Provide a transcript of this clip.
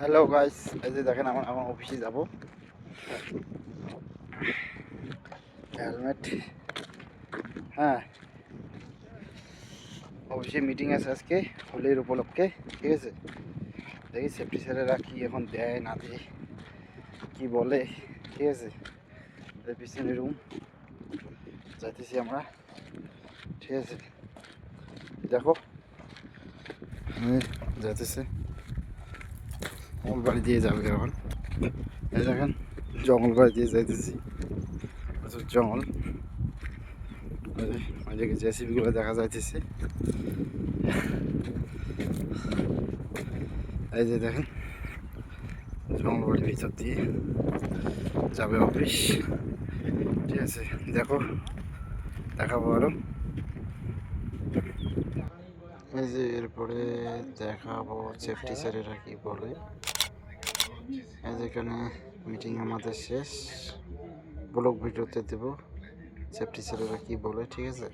Hello guys, এই যে দেখেন আমার আমার অফিসে যাব। হেলমেট, হ্যাঁ, অফিসে মিটিং আছে আজকে হোলির উপলক্ষে, ঠিক আছে। দেখি সেফটি স্যারেরা কি এখন দেয় না দেয়, কি বলে, ঠিক আছে। পিছনে রুম যাইতেছি আমরা, ঠিক আছে। দেখো যাইতেছে, জঙ্গল বাড়ি দিয়ে যাবে এখন। এই দেখেন জঙ্গল বাড়ি দিয়ে যাইতেছি, প্রচুর জঙ্গল। ওইদিকে জেসিবি গুলো দেখা যাইতেছে, এই যে দেখেন জঙ্গল বাড়ির ভিতর দিয়ে যাবে অফিস, ঠিক আছে। দেখো দেখাবো আরো, এই যে এরপরে দেখাবো সেফটি স্যারেরা কি বলে। এই যেখানে মিটিং আমাদের শেষ, ব্লগ ভিডিওতে দেবো সেফটি স্যারেরা কি বলে, ঠিক আছে।